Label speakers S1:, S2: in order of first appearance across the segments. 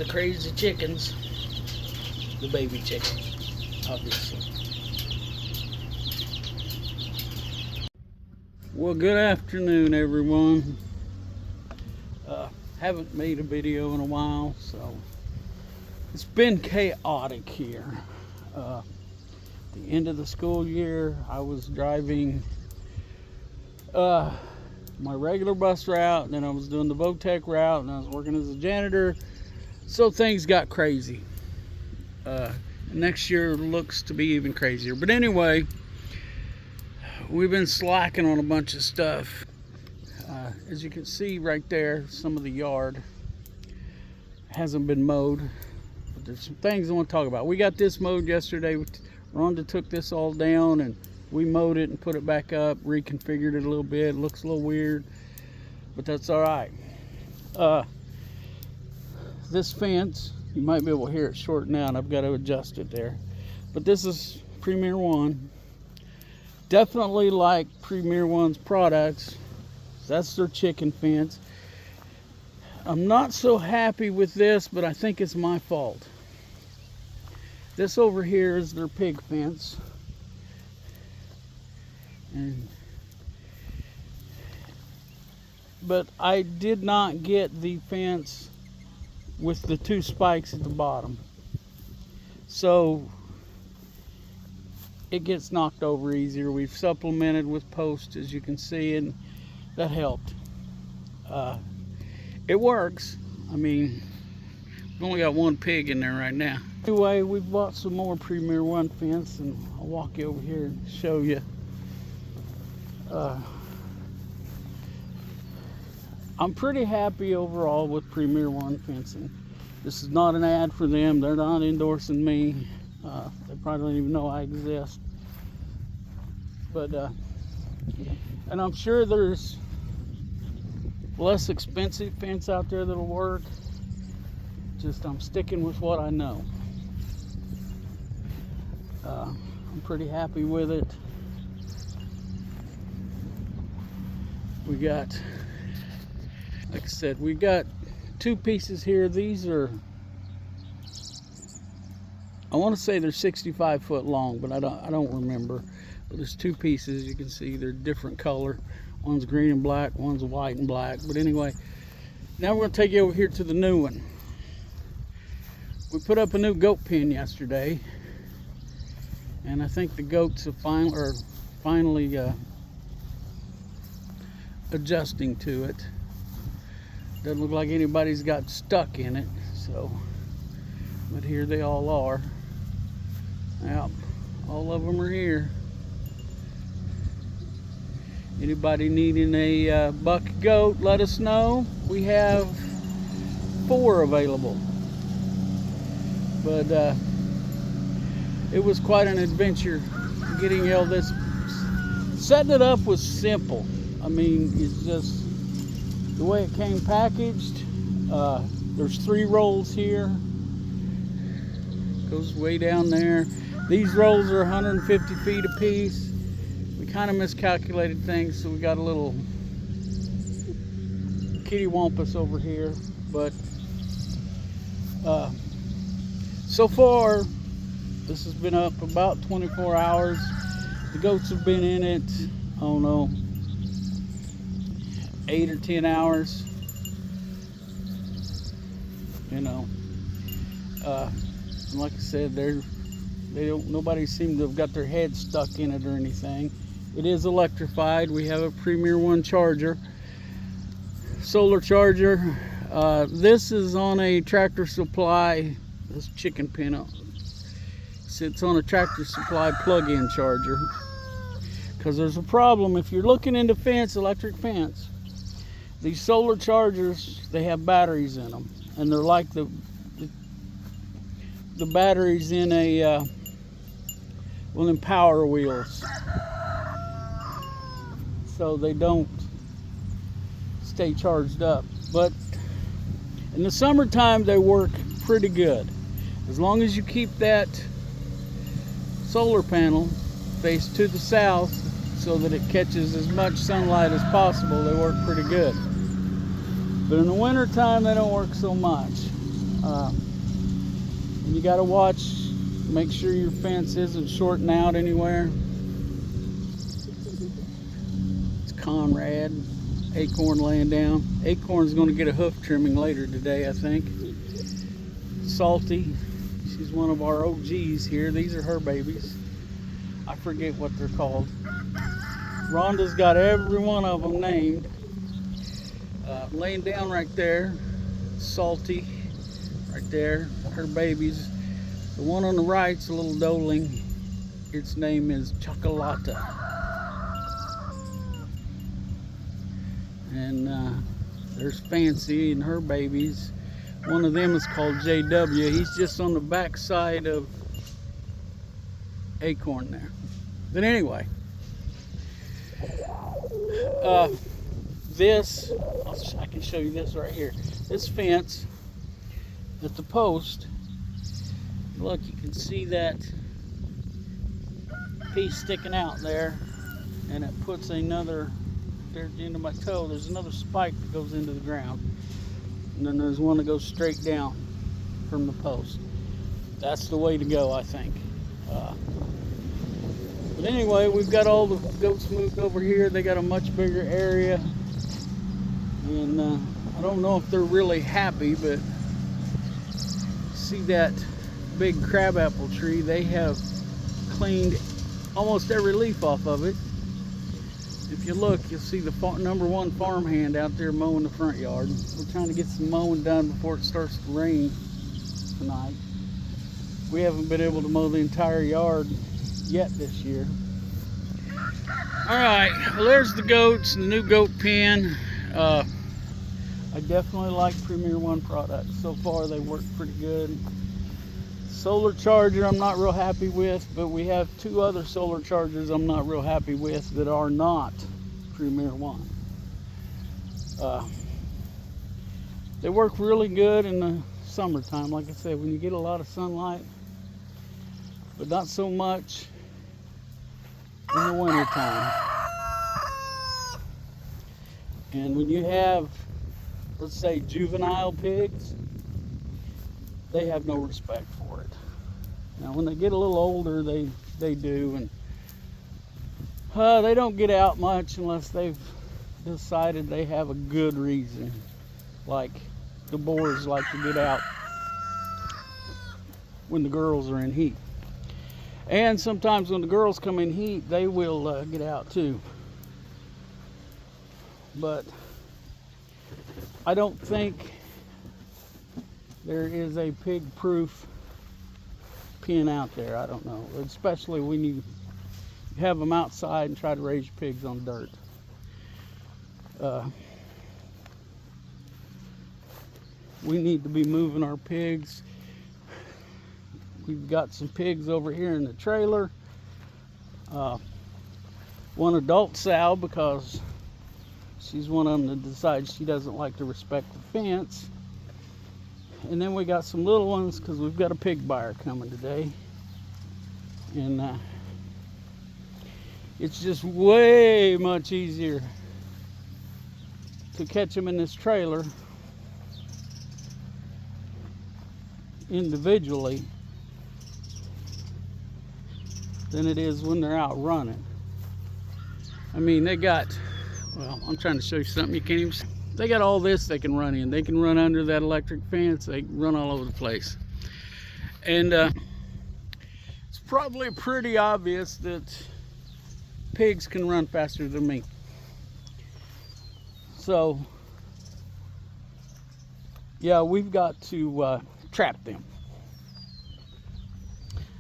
S1: the crazy chickens, the baby chickens, obviously. Well, good afternoon, everyone. Haven't made a video in a while, so it's been chaotic here. The end of the school year, I was driving my regular bus route, and then I was doing the Votech route, and I was working as a janitor, so things got crazy. Next year looks to be even crazier, but anyway, we've been slacking on a bunch of stuff. As you can see right there, some of the yard hasn't been mowed, but there's some things I want to talk about. We got this mowed yesterday. Rhonda took this all down and we mowed it and put it back up, reconfigured it a little bit. It looks a little weird, but that's all right. This fence, you might be able to hear it shorten out. I've got to adjust it there, but this is Premier One. Definitely like Premier One's products. That's their chicken fence. I'm not so happy with this, but I think it's my fault. This over here is their pig fence. But I did not get the fence with the two spikes at the bottom. So it gets knocked over easier. We've supplemented with posts, as you can see, and that helped. It works. I mean, we've only got one pig in there right now. Anyway, we bought some more Premier One fence, and I'll walk you over here and show you. I'm pretty happy overall with Premier One fencing. This is not an ad for them. They're not endorsing me. They probably don't even know I exist. But, and I'm sure there's less expensive fence out there that'll work. Just I'm sticking with what I know. I'm pretty happy with it. We got, like I said, we got two pieces here. These are, I want to say they're 65 foot long, but I don't remember. But there's two pieces. You can see they're different color. One's green and black, one's white and black. But anyway, now we're going to take you over here to the new one. We put up a new goat pen yesterday, and I think the goats have finally adjusting to it. Doesn't look like anybody's got stuck in it, so, but here they all are. Yep, all of them are here. Anybody needing a buck goat, let us know. We have 4 available. But it was quite an adventure getting all this. Setting it up was simple. I mean, it's just the way it came packaged. There's 3 rolls here. Goes way down there. These rolls are 150 feet a piece. We kind of miscalculated things, so we got a little kitty wampus over here. But so far, this has been up about 24 hours. The goats have been in it, I don't know, 8 or 10 hours. You know, and like I said, nobody seemed to have got their head stuck in it or anything. It is electrified. We have a Premier One charger, solar charger. This is on a Tractor Supply. This chicken pen sits on a Tractor Supply plug-in charger. Because there's a problem if you're looking into electric fence. These solar chargers, they have batteries in them, and they're like the batteries in a well, in Power Wheels. So they don't stay charged up. But in the summertime, they work pretty good. As long as you keep that solar panel faced to the south so that it catches as much sunlight as possible, they work pretty good. But in the winter time, they don't work so much. And you got to watch, make sure your fence isn't shorting out anywhere. It's Conrad, Acorn laying down. Acorn's going to get a hoof trimming later today, I think. Salty, she's one of our OGs here. These are her babies. I forget what they're called. Rhonda's got every one of them named. Laying down right there, Salty, right there, her babies. The one on the right's a little doeling. Its name is Chocolata. And there's Fancy and her babies. One of them is called JW. He's just on the back side of Acorn there. But anyway, I can show you this right here. This fence at the post, look, you can see that piece sticking out there, and it puts another, there's the end of my toe, there's another spike that goes into the ground, and then there's one that goes straight down from the post. That's the way to go, I think. But anyway, we've got all the goats moved over here. They got a much bigger area, and I don't know if they're really happy, but see that big crabapple tree? They have cleaned almost every leaf off of it. If you look, you'll see the #1 farmhand out there mowing the front yard. We're trying to get some mowing done before it starts to rain tonight. We haven't been able to mow the entire yard yet this year. All right, well, there's the goats and the new goat pen. I definitely like Premier One products. So far, they work pretty good. Solar charger I'm not real happy with, but we have 2 other solar chargers I'm not real happy with that are not Premier One. They work really good in the summertime, like I said, when you get a lot of sunlight, but not so much in the wintertime. And when you have, let's say, juvenile pigs, they have no respect for it. Now, when they get a little older, they do, and they don't get out much unless they've decided they have a good reason. Like the boars like to get out when the girls are in heat. And sometimes when the girls come in heat, they will get out too. But I don't think there is a pig-proof pen out there. I don't know, especially when you have them outside and try to raise your pigs on dirt. We need to be moving our pigs. We've got some pigs over here in the trailer. One adult sow, because she's one of them that decides she doesn't like to respect the fence. And then we got some little ones because we've got a pig buyer coming today. And it's just way much easier to catch them in this trailer individually than it is when they're out running. I mean, they got, well, I'm trying to show you something you can't even see. They got all this they can run in. They can run under that electric fence. They can run all over the place. And it's probably pretty obvious that pigs can run faster than me. So, yeah, we've got to trap them.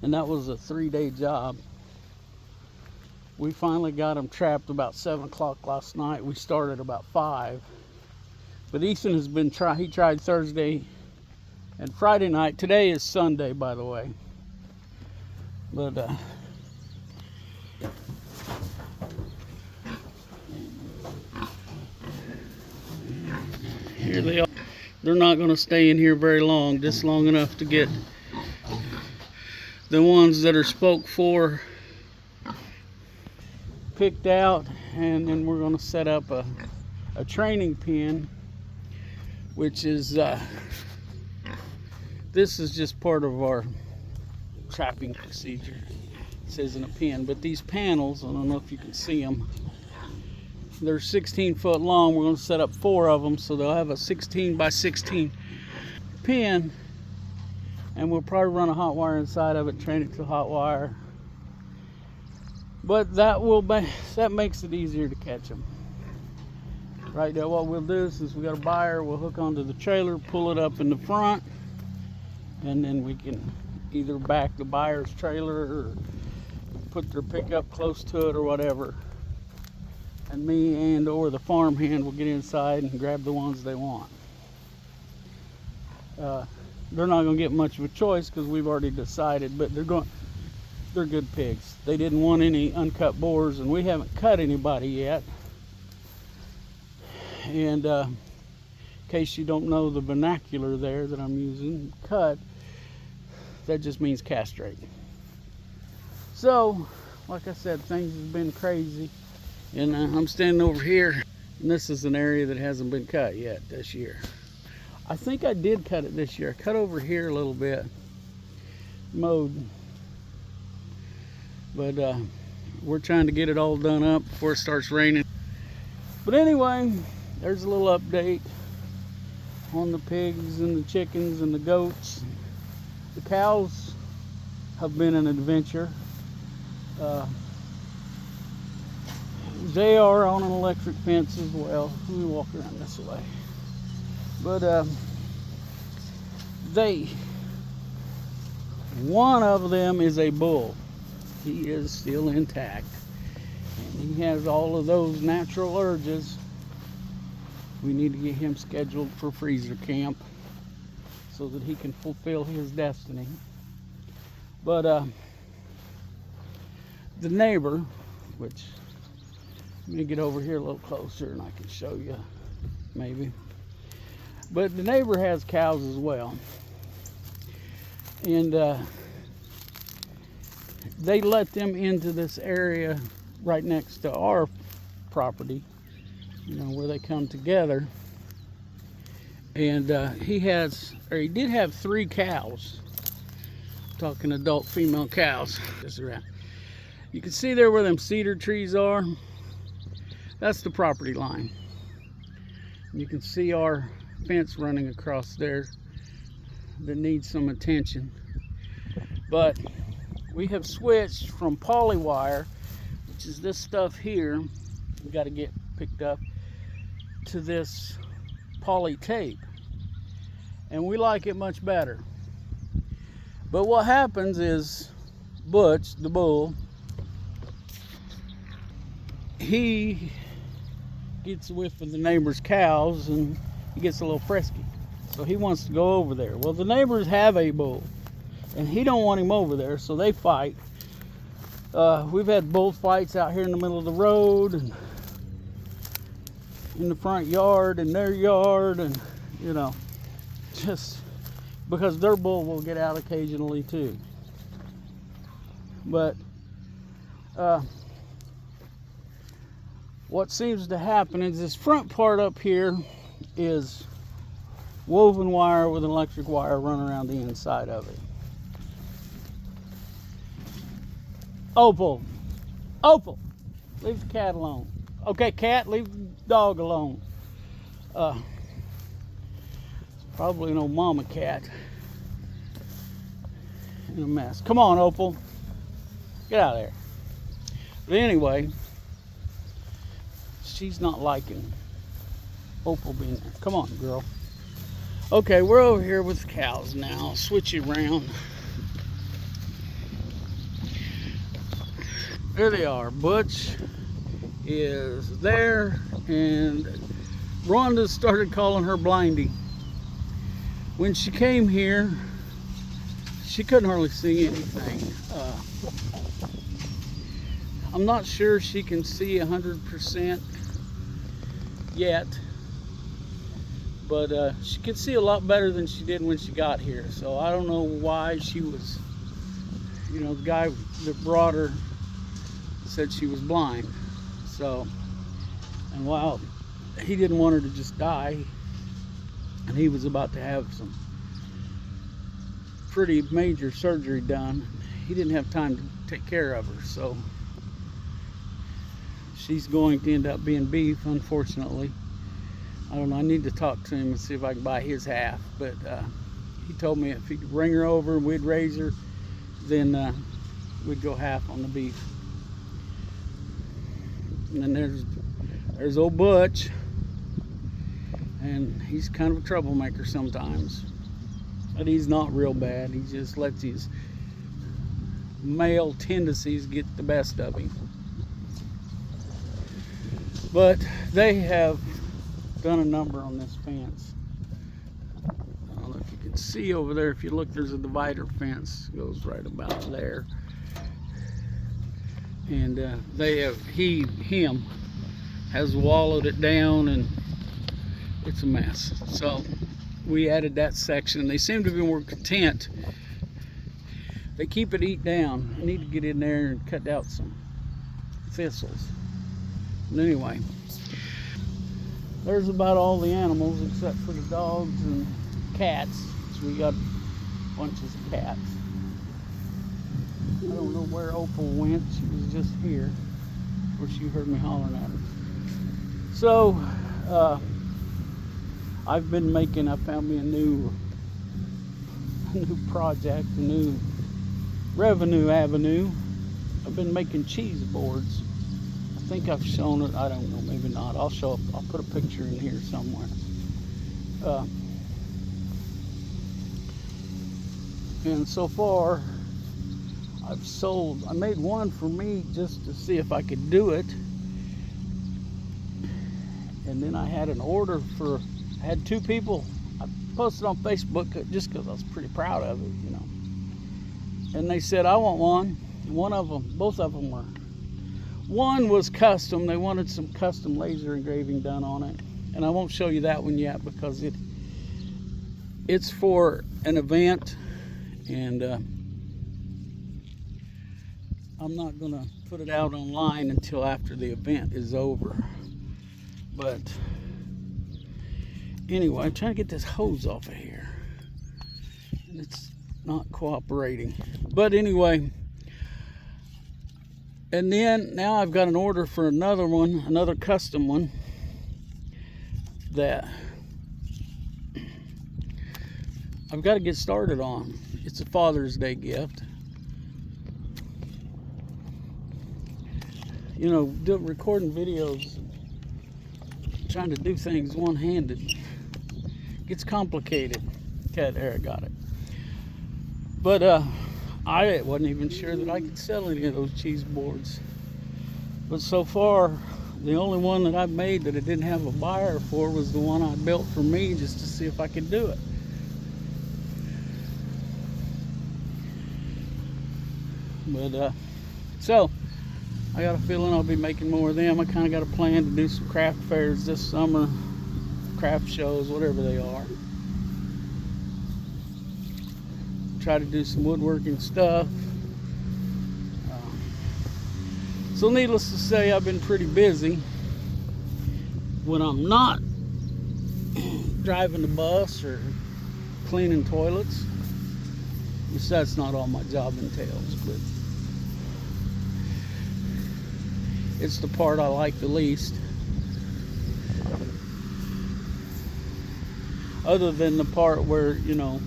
S1: And that was a 3-day job. We finally got them trapped about 7 o'clock last night. We started about 5. But Ethan has been he tried Thursday and Friday night. Today is Sunday, by the way. But here they are. They're not going to stay in here very long, just long enough to get the ones that are spoke for picked out, and then we're going to set up a training pen, which is This is just part of our trapping procedure. It says in a pen, but these panels, I don't know if you can see them, they're 16 foot long. We're going to set up 4 of them, so they'll have a 16 by 16 pen, and we'll probably run a hot wire inside of it, train it to hot wire. But that makes it easier to catch them. Right now, what we'll do is, we got a buyer, we'll hook onto the trailer, pull it up in the front, and then we can either back the buyer's trailer or put their pickup close to it or whatever. And me and or the farm hand will get inside and grab the ones they want. They're not going to get much of a choice because we've already decided, but they're good pigs. They didn't want any uncut boars, and we haven't cut anybody yet. And in case you don't know the vernacular there that I'm using, cut, that just means castrate. So, like I said, things have been crazy. And I'm standing over here, and this is an area that hasn't been cut yet this year. I think I did cut it this year. I cut over here a little bit, mowed. But we're trying to get it all done up before it starts raining. But anyway, there's a little update on the pigs and the chickens and the goats. The cows have been an adventure. They are on an electric fence as well. Let me walk around this way. But one of them is a bull. He is still intact. And he has all of those natural urges. We need to get him scheduled for freezer camp so that he can fulfill his destiny. But the neighbor, which, let me get over here a little closer and I can show you maybe. But the neighbor has cows as well. And they let them into this area right next to our property, you know, where they come together. And he did have 3 cows. I'm talking adult female cows. Just around. You can see there where them cedar trees are. That's the property line. You can see our fence running across there that needs some attention. But we have switched from poly wire, which is this stuff here, we got to get picked up, to this poly tape. And we like it much better. But what happens is Butch, the bull, he gets a whiff of the neighbor's cows and he gets a little frisky. So he wants to go over there. Well, the neighbors have a bull and he don't want him over there, so they fight. We've had bull fights out here in the middle of the road and in the front yard and their yard, and you know, just because their bull will get out occasionally too. But what seems to happen is this front part up here is woven wire with an electric wire running around the inside of it. Opal, leave the cat alone. Okay, cat, leave the dog alone. It's probably an old mama cat in a mess. Come on, Opal, get out of there. But anyway, she's not liking Opal being there. Come on, girl. Okay, we're over here with cows now. I'll switch you around. There they are. Butch is there, and Rhonda started calling her Blindy. When she came here, she couldn't hardly see anything. I'm not sure she can see 100% yet, but she could see a lot better than she did when she got here. So I don't know why she was, you know, the guy that brought her said she was blind. So, and while he didn't want her to just die, and he was about to have some pretty major surgery done. He didn't have time to take care of her, so she's going to end up being beef, unfortunately. I don't know, I need to talk to him and see if I can buy his half, but he told me if he could bring her over and we'd raise her, then we'd go half on the beef. And then there's old Butch, and he's kind of a troublemaker sometimes, but he's not real bad. He just lets his male tendencies get the best of him. But they have done a number on this fence. I don't know if you can see over there. If you look, there's a divider fence, goes right about there. And they have, him has wallowed it down, and it's a mess. So we added that section. They seem to be more content. They keep it eat down. I need to get in there and cut out some thistles. But anyway, there's about all the animals except for the dogs and cats. So we got bunches of cats. I don't know where Opal went. She was just here. Of course, you heard me hollering at her. So, I've been I found me a new project, a new revenue avenue. I've been making cheese boards. I think I've shown it. I don't know, maybe not. I'll put a picture in here somewhere. And so far, I made one for me just to see if I could do it. And then I had an order I had 2 people. I posted on Facebook just because I was pretty proud of it, you know. And they said, I want one. Both of them were. One was custom. They wanted some custom laser engraving done on it. And I won't show you that one yet because it's for an event. And I'm not going to put it out online until after the event is over. But anyway, I'm trying to get this hose off of here. And it's not cooperating. But anyway, and then now I've got an order for another one, another custom one that I've got to get started on. It's a Father's Day gift. You know, recording videos, trying to do things one-handed gets complicated. Okay, there, I got it. But I wasn't even sure that I could sell any of those cheese boards. But so far, the only one that I've made that I didn't have a buyer for was the one I built for me just to see if I could do it. But so I got a feeling I'll be making more of them. I kind of got a plan to do some craft fairs this summer, craft shows, whatever they are. Try to do some woodworking stuff. So needless to say, I've been pretty busy. When I'm not driving the bus or cleaning toilets, which that's not all my job entails, but it's the part I like the least. Other than the part where, you know,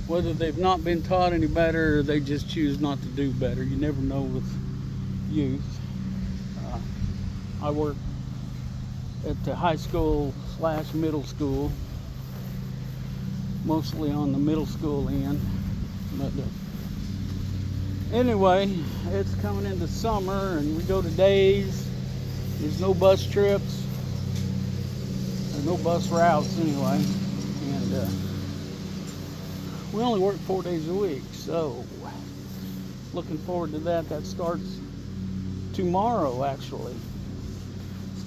S1: whether they've not been taught any better or they just choose not to do better. You never know with youth. I work at the high school / middle school, mostly on the middle school end. But anyway, it's coming into summer and we go to days. There's no bus trips. There's no bus routes anyway. And we only work 4 days a week, so looking forward to that. That starts tomorrow, actually.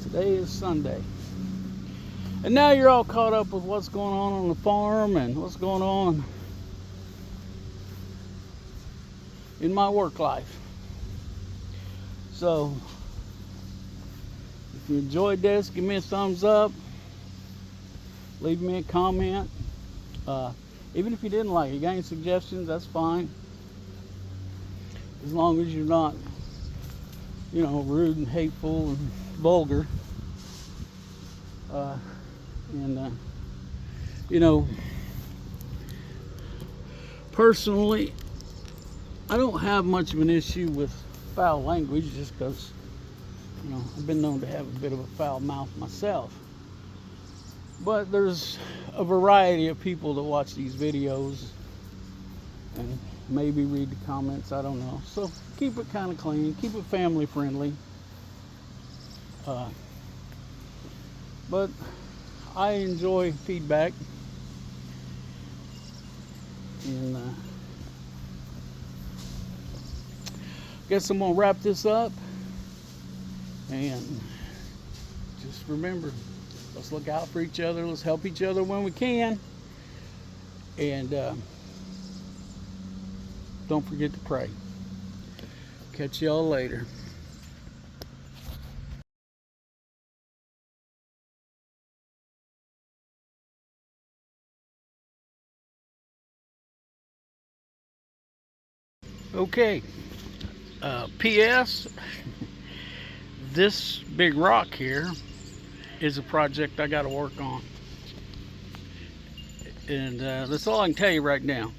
S1: Today is Sunday. And now you're all caught up with what's going on the farm and what's going on in my work life. So, if you enjoyed this, give me a thumbs up. Leave me a comment. Even if you didn't like it, you got any suggestions, that's fine. As long as you're not, you know, rude and hateful and vulgar. And you know, personally, I don't have much of an issue with foul language, just because, you know, I've been known to have a bit of a foul mouth myself. But there's a variety of people that watch these videos and maybe read the comments, I don't know. So keep it kind of clean, keep it family friendly. But I enjoy feedback. And guess I'm gonna wrap this up. And just remember, let's look out for each other. Let's help each other when we can. And don't forget to pray. Catch y'all later. Okay. P.S. This big rock here is a project I got to work on. And that's all I can tell you right now.